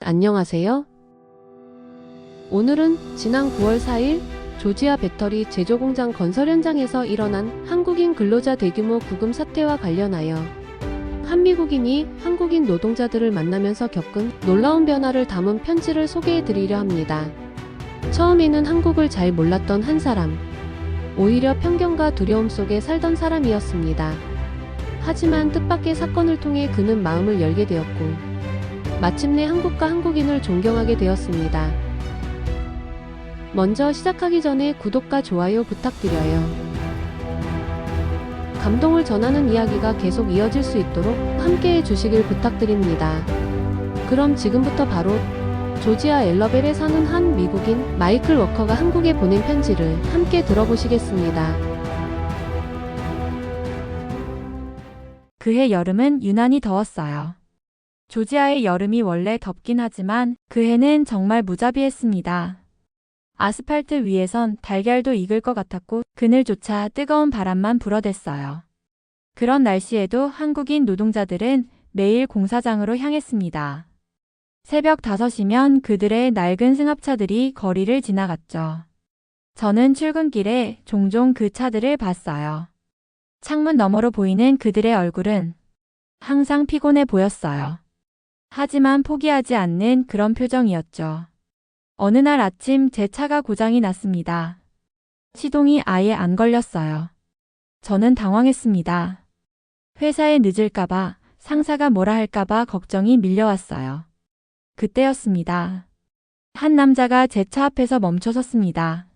안녕하세요. 오늘은 지난 9월 4일 조지아 배터리 제조 공장 건설 현장에서 일어난 한국인 근로자 대규모 구금 사태와 관련하여 한 미국인이 한국인 노동자들을 만나면서 겪은 놀라운 변화를 담은 편지를 소개해 드리려 합니다. 처음에는 한국을 잘 몰랐던 한 사람, 오히려 편견과 두려움 속에 살던 사람이었습니다. 하지만 뜻밖의 사건을 통해 그는 마음을 열게 되었고 마침내 한국과 한국인을 존경하게 되었습니다. 먼저 시작하기 전에 구독과 좋아요 부탁드려요. 감동을 전하는 이야기가 계속 이어질 수 있도록 함께해 주시길 부탁드립니다. 그럼 지금부터 바로 조지아 엘러벨에 사는 한 미국인 마이클 워커가 한국에 보낸 편지를 함께 들어보시겠습니다. 그해 여름은 유난히 더웠어요. 조지아의 여름이 원래 덥긴 하지만 그해는 정말 무자비했습니다. 아스팔트 위에선 달걀도 익을 것 같았고 그늘조차 뜨거운 바람만 불어댔어요. 그런 날씨에도 한국인 노동자들은 매일 공사장으로 향했습니다. 새벽 5시면 그들의 낡은 승합차들이 거리를 지나갔죠. 저는 출근길에 종종 그 차들을 봤어요. 창문 너머로 보이는 그들의 얼굴은 항상 피곤해 보였어요. 하지만 포기하지 않는 그런 표정이었죠. 어느 날 아침 제 차가 고장이 났습니다. 시동이 아예 안 걸렸어요. 저는 당황했습니다. 회사에 늦을까봐, 상사가 뭐라 할까봐 걱정이 밀려왔어요. 그때였습니다. 한 남자가 제 차 앞에서 멈춰 섰습니다.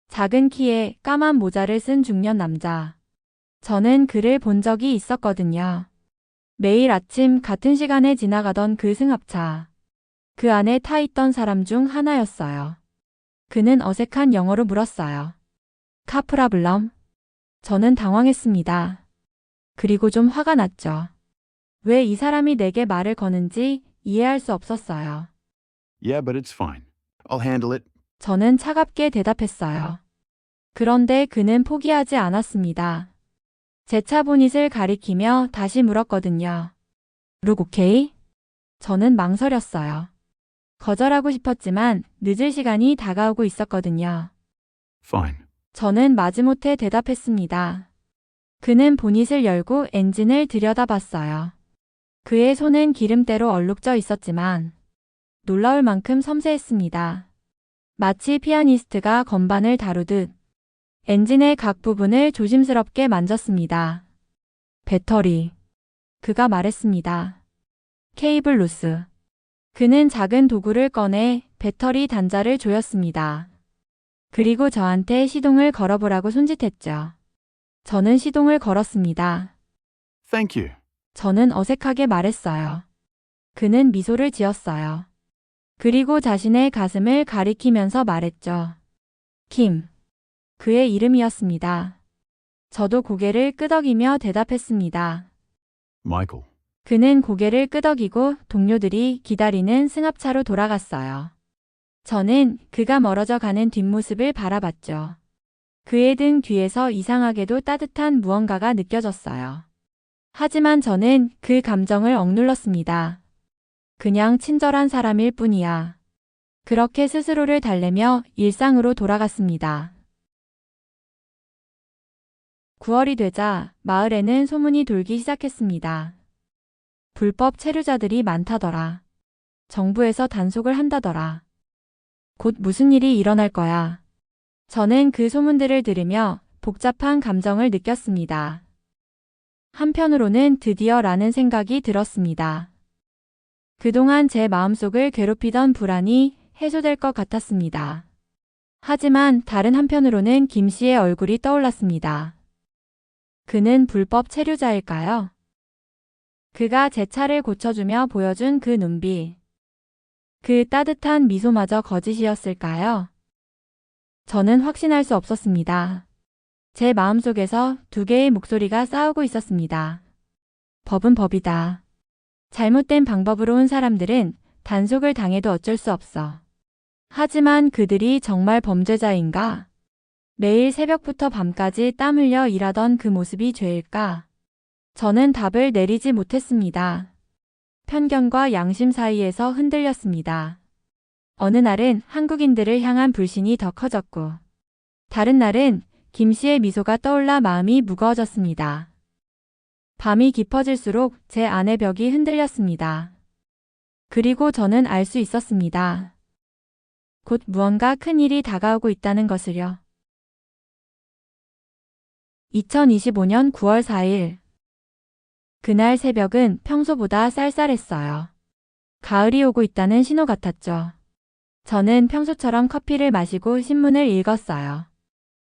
작은 키에 까만 모자를 쓴 중년 남자. 저는 그를 본 적이 있었거든요. 매일 아침 같은 시간에 지나가던 그 승합차. 그 안에 타 있던 사람 중 하나였어요. 그는 어색한 영어로 물었어요. 카프라블럼? 저는 당황했습니다. 그리고 좀 화가 났죠. 왜 이 사람이 내게 말을 거는지 이해할 수 없었어요. Yeah, but it's fine. I'll handle it. 저는 차갑게 대답했어요. 그런데 그는 포기하지 않았습니다. 제 차 보닛을 가리키며 다시 물었거든요. 룩 오케이? 저는 망설였어요. 거절하고 싶었지만 늦을 시간이 다가오고 있었거든요. Fine. 저는 마지못해 대답했습니다. 그는 보닛을 열고 엔진을 들여다봤어요. 그의 손은 기름때로 얼룩져 있었지만 놀라울 만큼 섬세했습니다. 마치 피아니스트가 건반을 다루듯 엔진의 각 부분을 조심스럽게 만졌습니다. 배터리. 그가 말했습니다. 케이블 루스. 그는 작은 도구를 꺼내 배터리 단자를 조였습니다. 그리고 저한테 시동을 걸어보라고 손짓했죠. 저는 시동을 걸었습니다. Thank you. 저는 어색하게 말했어요. 그는 미소를 지었어요. 그리고 자신의 가슴을 가리키면서 말했죠. 킴. 그의 이름이었습니다. 저도 고개를 끄덕이며 대답했습니다. Michael. 그는 고개를 끄덕이고 동료들이 기다리는 승합차로 돌아갔어요. 저는 그가 멀어져 가는 뒷모습을 바라봤죠. 그의 등 뒤에서 이상하게도 따뜻한 무언가가 느껴졌어요. 하지만 저는 그 감정을 억눌렀습니다. 그냥 친절한 사람일 뿐이야. 그렇게 스스로를 달래며 일상으로 돌아갔습니다. 9월이 되자 마을에는 소문이 돌기 시작했습니다. 불법 체류자들이 많다더라. 정부에서 단속을 한다더라. 곧 무슨 일이 일어날 거야. 저는 그 소문들을 들으며 복잡한 감정을 느꼈습니다. 한편으로는 드디어라는 생각이 들었습니다. 그동안 제 마음속을 괴롭히던 불안이 해소될 것 같았습니다. 하지만 다른 한편으로는 김 씨의 얼굴이 떠올랐습니다. 그는 불법 체류자일까요? 그가 제 차를 고쳐주며 보여준 그 눈빛. 그 따뜻한 미소마저 거짓이었을까요? 저는 확신할 수 없었습니다. 제 마음속에서 두 개의 목소리가 싸우고 있었습니다. 법은 법이다. 잘못된 방법으로 온 사람들은 단속을 당해도 어쩔 수 없어. 하지만 그들이 정말 범죄자인가? 매일 새벽부터 밤까지 땀 흘려 일하던 그 모습이 죄일까? 저는 답을 내리지 못했습니다. 편견과 양심 사이에서 흔들렸습니다. 어느 날은 한국인들을 향한 불신이 더 커졌고, 다른 날은 김 씨의 미소가 떠올라 마음이 무거워졌습니다. 밤이 깊어질수록 제 안의 벽이 흔들렸습니다. 그리고 저는 알 수 있었습니다. 곧 무언가 큰 일이 다가오고 있다는 것을요. 2025년 9월 4일. 그날 새벽은 평소보다 쌀쌀했어요. 가을이 오고 있다는 신호 같았죠. 저는 평소처럼 커피를 마시고 신문을 읽었어요.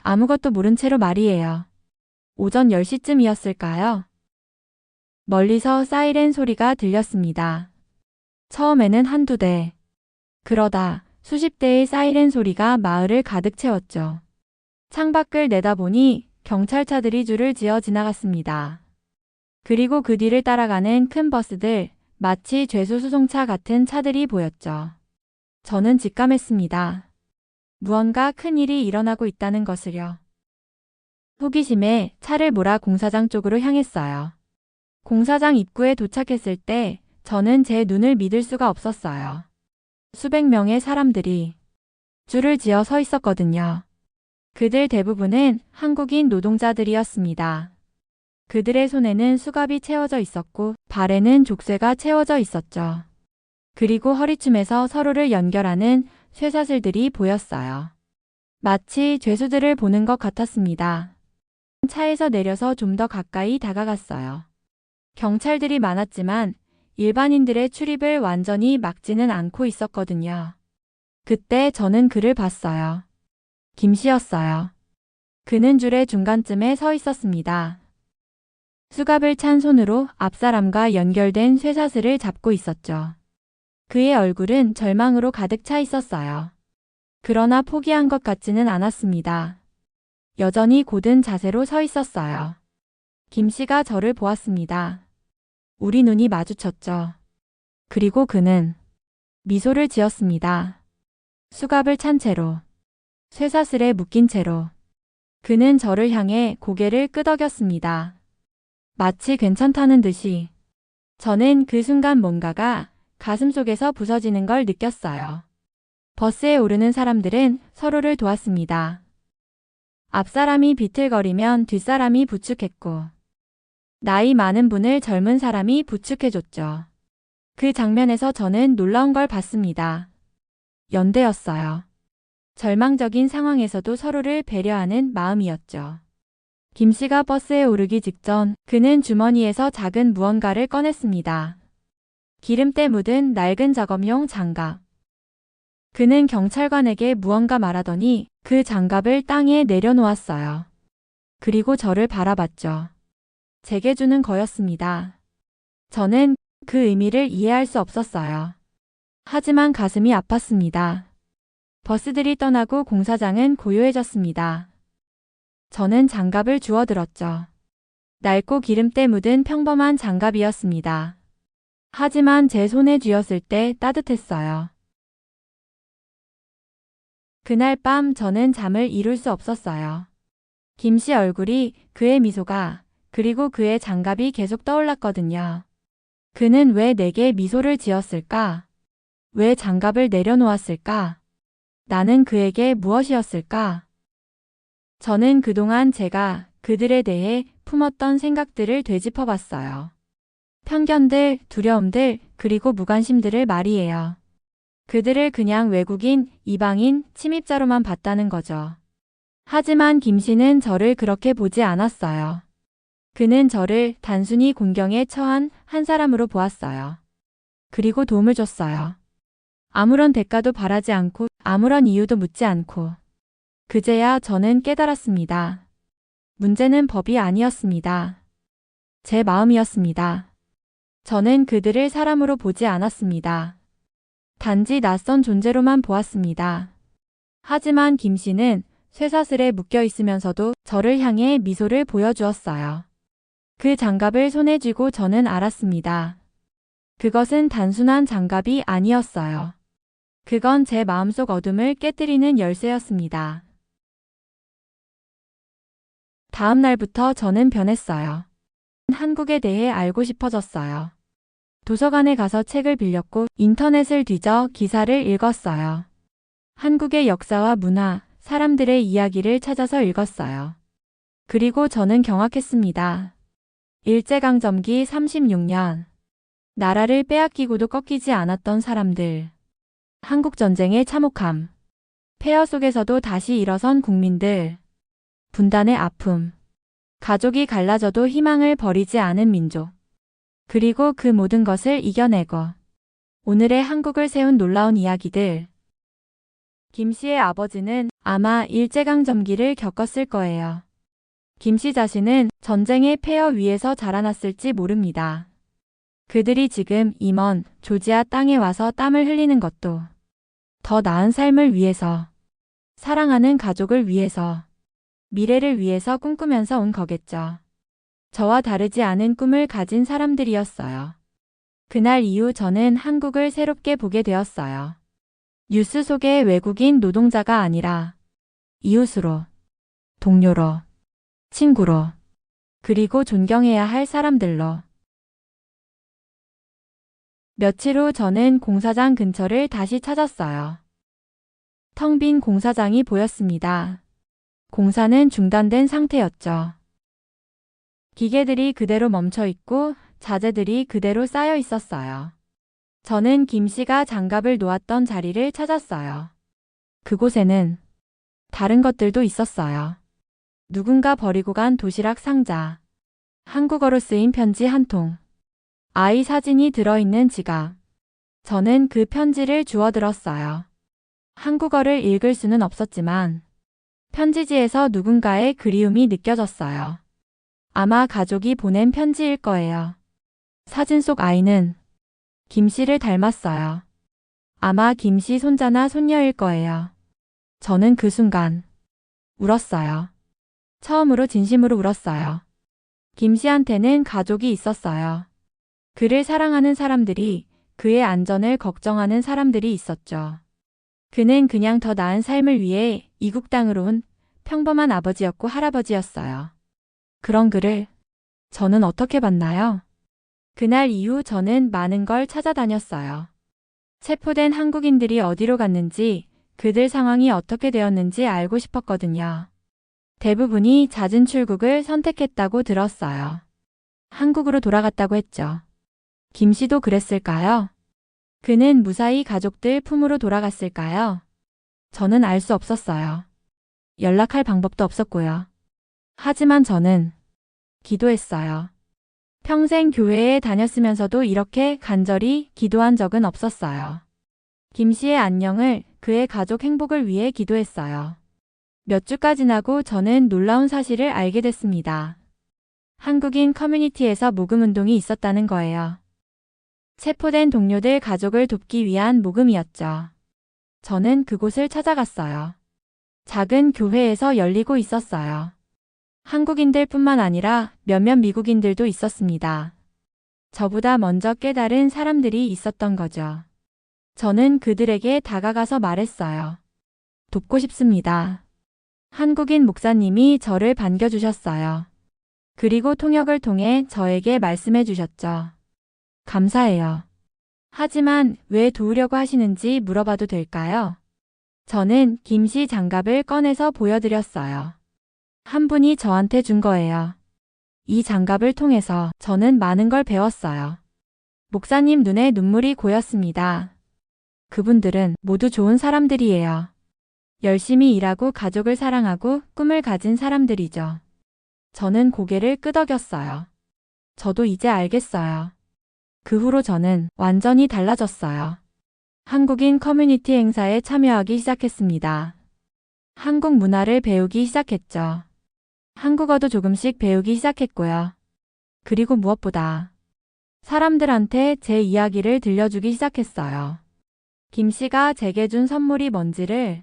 아무것도 모른 채로 말이에요. 오전 10시쯤이었을까요? 멀리서 사이렌 소리가 들렸습니다. 처음에는 한두 대. 그러다 수십 대의 사이렌 소리가 마을을 가득 채웠죠. 창밖을 내다보니 경찰차들이 줄을 지어 지나갔습니다. 그리고 그 뒤를 따라가는 큰 버스들, 마치 죄수수송차 같은 차들이 보였죠. 저는 직감했습니다. 무언가 큰 일이 일어나고 있다는 것을요. 호기심에 차를 몰아 공사장 쪽으로 향했어요. 공사장 입구에 도착했을 때 저는 제 눈을 믿을 수가 없었어요. 수백 명의 사람들이 줄을 지어 서 있었거든요. 그들 대부분은 한국인 노동자들이었습니다. 그들의 손에는 수갑이 채워져 있었고 발에는 족쇄가 채워져 있었죠. 그리고 허리춤에서 서로를 연결하는 쇠사슬들이 보였어요. 마치 죄수들을 보는 것 같았습니다. 차에서 내려서 좀 더 가까이 다가갔어요. 경찰들이 많았지만 일반인들의 출입을 완전히 막지는 않고 있었거든요. 그때 저는 그를 봤어요. 김 씨였어요. 그는 줄의 중간쯤에 서 있었습니다. 수갑을 찬 손으로 앞사람과 연결된 쇠사슬을 잡고 있었죠. 그의 얼굴은 절망으로 가득 차 있었어요. 그러나 포기한 것 같지는 않았습니다. 여전히 곧은 자세로 서 있었어요. 김 씨가 저를 보았습니다. 우리 눈이 마주쳤죠. 그리고 그는 미소를 지었습니다. 수갑을 찬 채로, 쇠사슬에 묶인 채로. 그는 저를 향해 고개를 끄덕였습니다. 마치 괜찮다는 듯이. 저는 그 순간 뭔가가 가슴속에서 부서지는 걸 느꼈어요. 버스에 오르는 사람들은 서로를 도왔습니다. 앞사람이 비틀거리면 뒷사람이 부축했고, 나이 많은 분을 젊은 사람이 부축해줬죠. 그 장면에서 저는 놀라운 걸 봤습니다. 연대였어요. 절망적인 상황에서도 서로를 배려하는 마음이었죠. 김 씨가 버스에 오르기 직전 그는 주머니에서 작은 무언가를 꺼냈습니다. 기름때 묻은 낡은 작업용 장갑. 그는 경찰관에게 무언가 말하더니 그 장갑을 땅에 내려놓았어요. 그리고 저를 바라봤죠. 제게 주는 거였습니다. 저는 그 의미를 이해할 수 없었어요. 하지만 가슴이 아팠습니다. 버스들이 떠나고 공사장은 고요해졌습니다. 저는 장갑을 주워들었죠. 낡고 기름때 묻은 평범한 장갑이었습니다. 하지만 제 손에 쥐었을 때 따뜻했어요. 그날 밤 저는 잠을 이룰 수 없었어요. 김 씨 얼굴이, 그의 미소가, 그리고 그의 장갑이 계속 떠올랐거든요. 그는 왜 내게 미소를 지었을까? 왜 장갑을 내려놓았을까? 나는 그에게 무엇이었을까? 저는 그동안 제가 그들에 대해 품었던 생각들을 되짚어봤어요. 편견들, 두려움들, 그리고 무관심들을 말이에요. 그들을 그냥 외국인, 이방인, 침입자로만 봤다는 거죠. 하지만 김 씨는 저를 그렇게 보지 않았어요. 그는 저를 단순히 공경에 처한 한 사람으로 보았어요. 그리고 도움을 줬어요. 아무런 대가도 바라지 않고 아무런 이유도 묻지 않고. 그제야 저는 깨달았습니다. 문제는 법이 아니었습니다. 제 마음이었습니다. 저는 그들을 사람으로 보지 않았습니다. 단지 낯선 존재로만 보았습니다. 하지만 김 씨는 쇠사슬에 묶여 있으면서도 저를 향해 미소를 보여주었어요. 그 장갑을 손에 쥐고 저는 알았습니다. 그것은 단순한 장갑이 아니었어요. 그건 제 마음속 어둠을 깨뜨리는 열쇠였습니다. 다음 날부터 저는 변했어요. 한국에 대해 알고 싶어졌어요. 도서관에 가서 책을 빌렸고 인터넷을 뒤져 기사를 읽었어요. 한국의 역사와 문화, 사람들의 이야기를 찾아서 읽었어요. 그리고 저는 경악했습니다. 일제강점기 36년. 나라를 빼앗기고도 꺾이지 않았던 사람들. 한국전쟁의 참혹함. 폐허 속에서도 다시 일어선 국민들. 분단의 아픔. 가족이 갈라져도 희망을 버리지 않은 민족. 그리고 그 모든 것을 이겨내고 오늘의 한국을 세운 놀라운 이야기들. 김 씨의 아버지는 아마 일제강점기를 겪었을 거예요. 김 씨 자신은 전쟁의 폐허 위에서 자라났을지 모릅니다. 그들이 지금 임원, 조지아 땅에 와서 땀을 흘리는 것도 더 나은 삶을 위해서, 사랑하는 가족을 위해서, 미래를 위해서 꿈꾸면서 온 거겠죠. 저와 다르지 않은 꿈을 가진 사람들이었어요. 그날 이후 저는 한국을 새롭게 보게 되었어요. 뉴스 속의 외국인 노동자가 아니라 이웃으로, 동료로, 친구로, 그리고 존경해야 할 사람들로. 며칠 후 저는 공사장 근처를 다시 찾았어요. 텅 빈 공사장이 보였습니다. 공사는 중단된 상태였죠. 기계들이 그대로 멈춰 있고 자재들이 그대로 쌓여 있었어요. 저는 김 씨가 장갑을 놓았던 자리를 찾았어요. 그곳에는 다른 것들도 있었어요. 누군가 버리고 간 도시락 상자, 한국어로 쓰인 편지 한 통, 아이 사진이 들어있는 지갑. 저는 그 편지를 주워들었어요. 한국어를 읽을 수는 없었지만 편지지에서 누군가의 그리움이 느껴졌어요. 아마 가족이 보낸 편지일 거예요. 사진 속 아이는 김 씨를 닮았어요. 아마 김 씨 손자나 손녀일 거예요. 저는 그 순간 울었어요. 처음으로 진심으로 울었어요. 김 씨한테는 가족이 있었어요. 그를 사랑하는 사람들이, 그의 안전을 걱정하는 사람들이 있었죠. 그는 그냥 더 나은 삶을 위해 이국 땅으로 온 평범한 아버지였고 할아버지였어요. 그런 그를 저는 어떻게 봤나요? 그날 이후 저는 많은 걸 찾아다녔어요. 체포된 한국인들이 어디로 갔는지, 그들 상황이 어떻게 되었는지 알고 싶었거든요. 대부분이 잦은 출국을 선택했다고 들었어요. 한국으로 돌아갔다고 했죠. 김 씨도 그랬을까요? 그는 무사히 가족들 품으로 돌아갔을까요? 저는 알 수 없었어요. 연락할 방법도 없었고요. 하지만 저는 기도했어요. 평생 교회에 다녔으면서도 이렇게 간절히 기도한 적은 없었어요. 김 씨의 안녕을, 그의 가족 행복을 위해 기도했어요. 몇 주가 지나고 저는 놀라운 사실을 알게 됐습니다. 한국인 커뮤니티에서 모금운동이 있었다는 거예요. 체포된 동료들 가족을 돕기 위한 모금이었죠. 저는 그곳을 찾아갔어요. 작은 교회에서 열리고 있었어요. 한국인들뿐만 아니라 몇몇 미국인들도 있었습니다. 저보다 먼저 깨달은 사람들이 있었던 거죠. 저는 그들에게 다가가서 말했어요. 돕고 싶습니다. 한국인 목사님이 저를 반겨주셨어요. 그리고 통역을 통해 저에게 말씀해 주셨죠. 감사해요. 하지만 왜 도우려고 하시는지 물어봐도 될까요? 저는 김 씨 장갑을 꺼내서 보여드렸어요. 한 분이 저한테 준 거예요. 이 장갑을 통해서 저는 많은 걸 배웠어요. 목사님 눈에 눈물이 고였습니다. 그분들은 모두 좋은 사람들이에요. 열심히 일하고 가족을 사랑하고 꿈을 가진 사람들이죠. 저는 고개를 끄덕였어요. 저도 이제 알겠어요. 그 후로 저는 완전히 달라졌어요. 한국인 커뮤니티 행사에 참여하기 시작했습니다. 한국 문화를 배우기 시작했죠. 한국어도 조금씩 배우기 시작했고요. 그리고 무엇보다 사람들한테 제 이야기를 들려주기 시작했어요. 김 씨가 제게 준 선물이 뭔지를,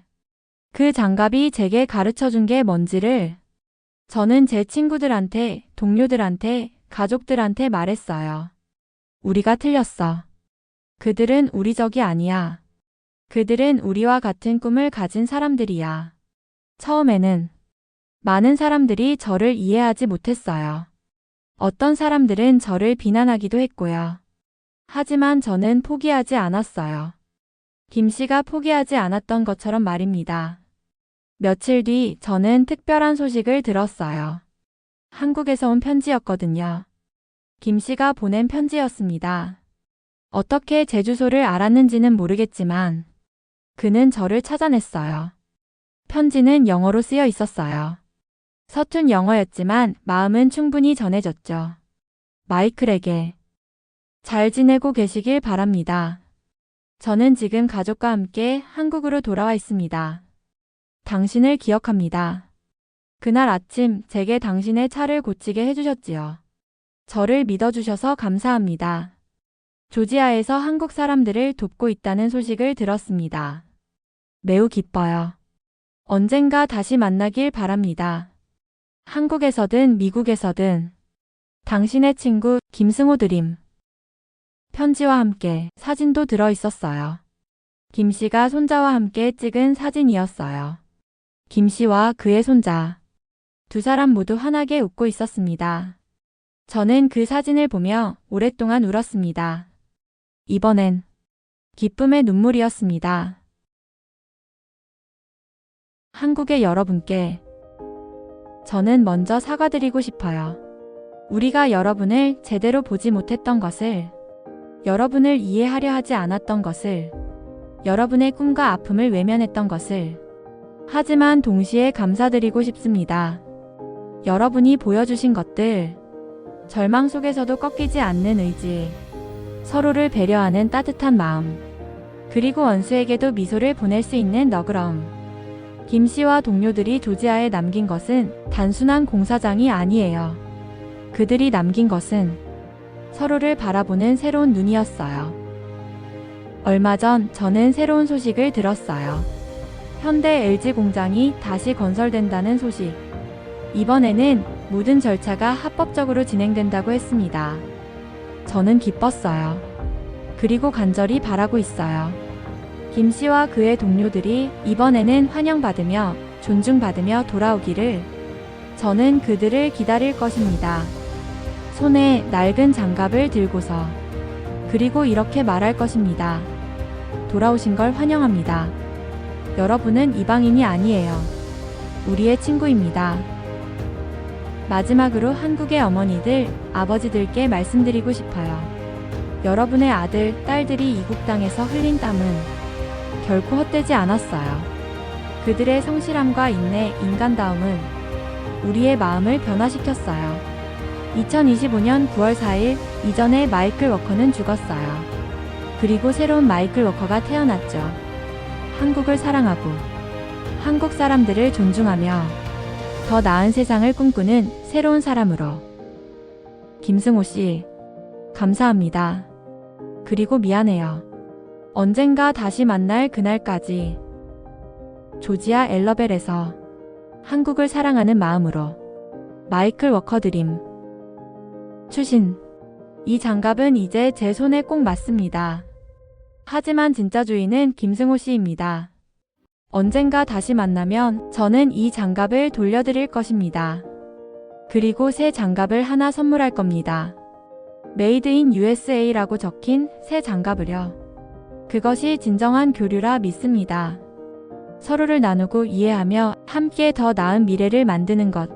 그 장갑이 제게 가르쳐 준 게 뭔지를 저는 제 친구들한테, 동료들한테, 가족들한테 말했어요. 우리가 틀렸어. 그들은 우리 적이 아니야. 그들은 우리와 같은 꿈을 가진 사람들이야. 처음에는 많은 사람들이 저를 이해하지 못했어요. 어떤 사람들은 저를 비난하기도 했고요. 하지만 저는 포기하지 않았어요. 김 씨가 포기하지 않았던 것처럼 말입니다. 며칠 뒤 저는 특별한 소식을 들었어요. 한국에서 온 편지였거든요. 김 씨가 보낸 편지였습니다. 어떻게 제 주소를 알았는지는 모르겠지만 그는 저를 찾아냈어요. 편지는 영어로 쓰여 있었어요. 서툰 영어였지만 마음은 충분히 전해졌죠. 마이클에게 잘 지내고 계시길 바랍니다. 저는 지금 가족과 함께 한국으로 돌아와 있습니다. 당신을 기억합니다. 그날 아침 제게 당신의 차를 고치게 해주셨지요. 저를 믿어주셔서 감사합니다. 조지아에서 한국 사람들을 돕고 있다는 소식을 들었습니다. 매우 기뻐요. 언젠가 다시 만나길 바랍니다. 한국에서든 미국에서든 당신의 친구 김승호 드림. 편지와 함께 사진도 들어 있었어요. 김 씨가 손자와 함께 찍은 사진이었어요. 김 씨와 그의 손자. 두 사람 모두 환하게 웃고 있었습니다. 저는 그 사진을 보며 오랫동안 울었습니다. 이번엔 기쁨의 눈물이었습니다. 한국의 여러분께 저는 먼저 사과드리고 싶어요. 우리가 여러분을 제대로 보지 못했던 것을, 여러분을 이해하려 하지 않았던 것을, 여러분의 꿈과 아픔을 외면했던 것을. 하지만 동시에 감사드리고 싶습니다. 여러분이 보여주신 것들, 절망 속에서도 꺾이지 않는 의지, 서로를 배려하는 따뜻한 마음, 그리고 원수에게도 미소를 보낼 수 있는 너그러움. 김 씨와 동료들이 조지아에 남긴 것은 단순한 공사장이 아니에요. 그들이 남긴 것은 서로를 바라보는 새로운 눈이었어요. 얼마 전 저는 새로운 소식을 들었어요. 현대 LG 공장이 다시 건설된다는 소식. 이번에는 모든 절차가 합법적으로 진행된다고 했습니다. 저는 기뻤어요. 그리고 간절히 바라고 있어요. 김 씨와 그의 동료들이 이번에는 환영받으며 존중받으며 돌아오기를. 저는 그들을 기다릴 것입니다. 손에 낡은 장갑을 들고서. 그리고 이렇게 말할 것입니다. 돌아오신 걸 환영합니다. 여러분은 이방인이 아니에요. 우리의 친구입니다. 마지막으로 한국의 어머니들, 아버지들께 말씀드리고 싶어요. 여러분의 아들, 딸들이 이국 땅에서 흘린 땀은 결코 헛되지 않았어요. 그들의 성실함과 인내, 인간다움은 우리의 마음을 변화시켰어요. 2025년 9월 4일 이전에 마이클 워커는 죽었어요. 그리고 새로운 마이클 워커가 태어났죠. 한국을 사랑하고 한국 사람들을 존중하며 더 나은 세상을 꿈꾸는 새로운 사람으로. 김승호 씨, 감사합니다. 그리고 미안해요. 언젠가 다시 만날 그날까지. 조지아 엘러벨에서 한국을 사랑하는 마음으로. 마이클 워커 드림. 추신. 이 장갑은 이제 제 손에 꼭 맞습니다. 하지만 진짜 주인은 김승호 씨입니다. 언젠가 다시 만나면 저는 이 장갑을 돌려드릴 것입니다. 그리고 새 장갑을 하나 선물할 겁니다. 메이드 인 USA라고 적힌 새 장갑을요. 그것이 진정한 교류라 믿습니다. 서로를 나누고 이해하며 함께 더 나은 미래를 만드는 것.